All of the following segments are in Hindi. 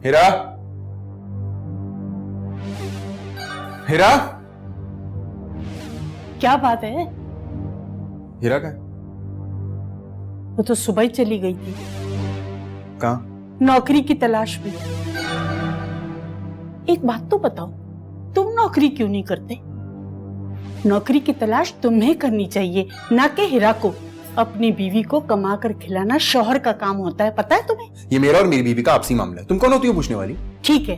हीरा, हीरा, क्या बात है? हीरा का वो तो सुबह ही चली गई थी। कहाँ? नौकरी की तलाश में। एक बात तो बताओ, तुम नौकरी क्यों नहीं करते? नौकरी की तलाश तुम्हें करनी चाहिए, ना कि हीरा को। अपनी बीवी को कमा कर खिलाना शौहर का काम होता है, पता है तुम्हें? ये मेरा और मेरी बीवी का आपसी मामला है, तुम कौन होती हो पूछने वाली? ठीक है,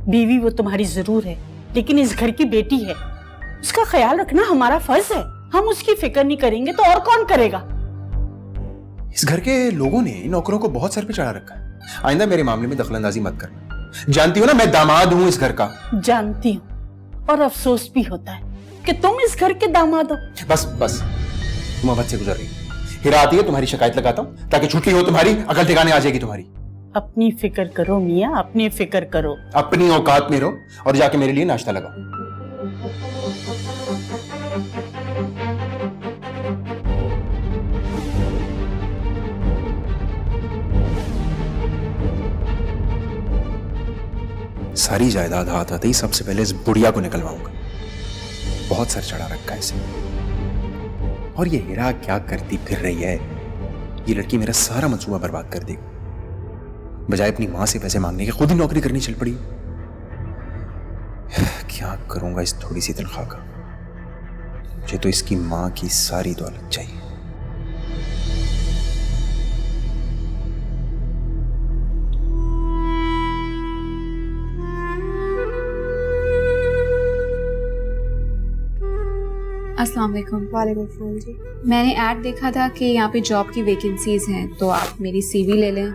बीवी वो तुम्हारी जरूर है, लेकिन इस घर की बेटी है, उसका ख्याल रखना हमारा फर्ज है। हम उसकी फिक्र नहीं करेंगे तो और कौन करेगा? इस घर के लोगों ने नौकरों को बहुत सर पे चढ़ा रखा है। आइंदा मेरे मामले में दखलंदाजी मत करना। जानती हो ना, मैं दामाद हूं इस घर का। जानती हूँ, और अफसोस भी होता है कि तुम इस घर के दामाद हो। बस बस, तुम अब हद से गुजर रही हो। हीरा आती है, तुम्हारी शिकायत लगाता हूं ताकि छुट्टी हो तुम्हारी, अकल ठिकाने आ जाएगी तुम्हारी। अपनी फिक्र करो मियाँ, अपनी फिक्र करो। अपनी औकात में रहो और जाके मेरे लिए नाश्ता लगाओ। सारी जायदाद हाथ आते ही सबसे पहले इस बुढ़िया को निकलवाऊंगा। बहुत सर चढ़ा रखा है इसे। और ये हीरा क्या करती फिर रही है? ये लड़की मेरा सारा मंसूबा बर्बाद कर देगी। बजाय अपनी मां से पैसे मांगने के खुद ही नौकरी करनी चल पड़ी। क्या करूंगा इस थोड़ी सी तनख्वाह का? मुझे तो इसकी मां की सारी दौलत चाहिए। अस्सलाम वालेकुम। वालेकुम अस्सलाम जी। मैंने ऐड देखा था कि यहाँ पे जॉब की वैकेंसीज हैं, तो आप मेरी सीवी ले लें।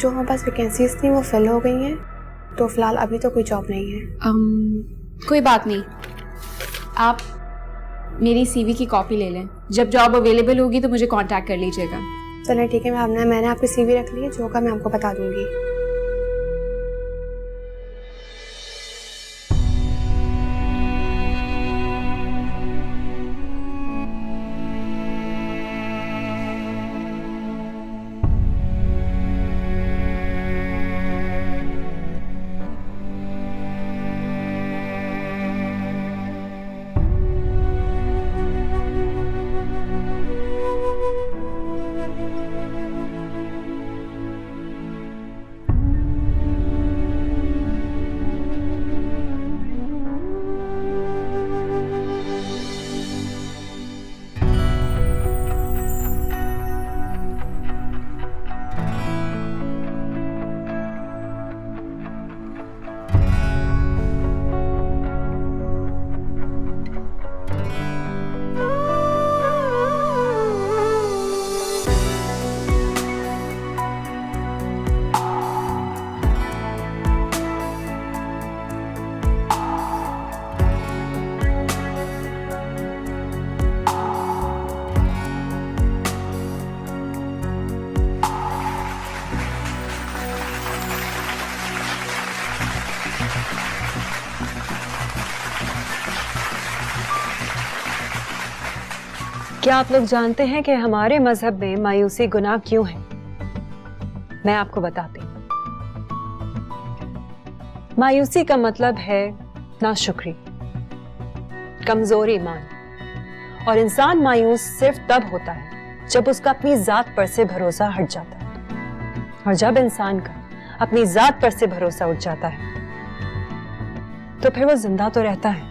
जो हमारे पास वैकेंसीज थी वो फिल हो गई हैं, तो फिलहाल अभी तो कोई जॉब नहीं है। कोई बात नहीं, आप मेरी सीवी की कॉपी ले लें। जब जॉब अवेलेबल होगी तो मुझे कांटेक्ट कर लीजिएगा। चलें ठीक है, मैंने आपकी सीवी रख ली है, जो होगा मैं आपको बता दूंगी। क्या आप लोग जानते हैं कि हमारे मजहब में मायूसी गुनाह क्यों है? मैं आपको बताती हूँ। मायूसी का मतलब है नाशुक्री, कमजोर ईमान। और इंसान मायूस सिर्फ तब होता है जब उसका अपनी जात पर से भरोसा हट जाता है। और जब इंसान का अपनी जात पर से भरोसा उठ जाता है तो फिर वो जिंदा तो रहता है,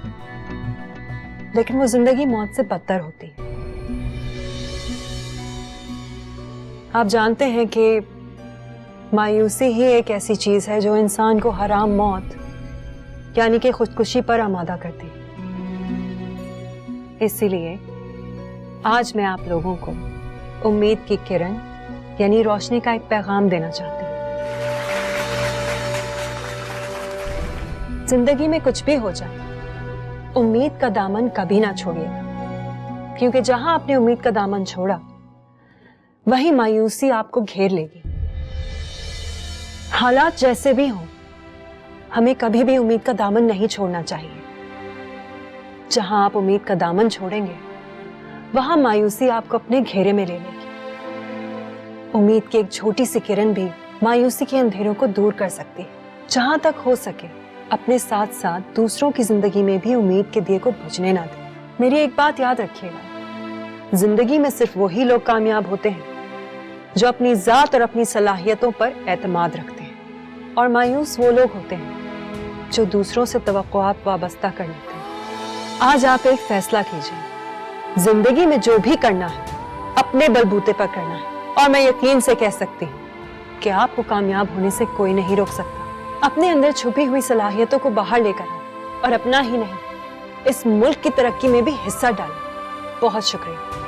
लेकिन वो जिंदगी मौत से बदतर होती है। आप जानते हैं कि मायूसी ही एक ऐसी चीज है जो इंसान को हराम मौत यानी कि खुदकुशी पर आमादा करती है। इसीलिए आज मैं आप लोगों को उम्मीद की किरण यानी रोशनी का एक पैगाम देना चाहती हूँ। जिंदगी में कुछ भी हो जाए, उम्मीद का दामन कभी ना छोड़िएगा, क्योंकि जहां आपने उम्मीद का दामन छोड़ा वहीं मायूसी आपको घेर लेगी। हालात जैसे भी हों, हमें कभी भी उम्मीद का दामन नहीं छोड़ना चाहिए। जहां आप उम्मीद का दामन छोड़ेंगे वहां मायूसी आपको अपने घेरे में ले लेगी। उम्मीद की एक छोटी सी किरण भी मायूसी के अंधेरों को दूर कर सकती है। जहां तक हो सके अपने साथ साथ दूसरों की जिंदगी में भी उम्मीद के दिए को बुझने ना दे। मेरी एक बात याद रखिएगा, जिंदगी में सिर्फ वही लोग कामयाब होते हैं जो अपनी जात और अपनी सलाहियतों पर एतमाद रखते हैं, और मायूस वो लोग होते हैं जो दूसरों से तवक्कुआत वाबस्ता कर लेते हैं। आज आप एक फैसला कीजिए, जिंदगी में जो भी करना है अपने बलबूते पर करना है, और मैं यकीन से कह सकती हूँ कि आपको कामयाब होने से कोई नहीं रोक सकता। अपने अंदर छुपी हुई सलाहियतों को बाहर लेकर आए और अपना ही नहीं, इस मुल्क की तरक्की में भी हिस्सा डालें। बहुत शुक्रिया।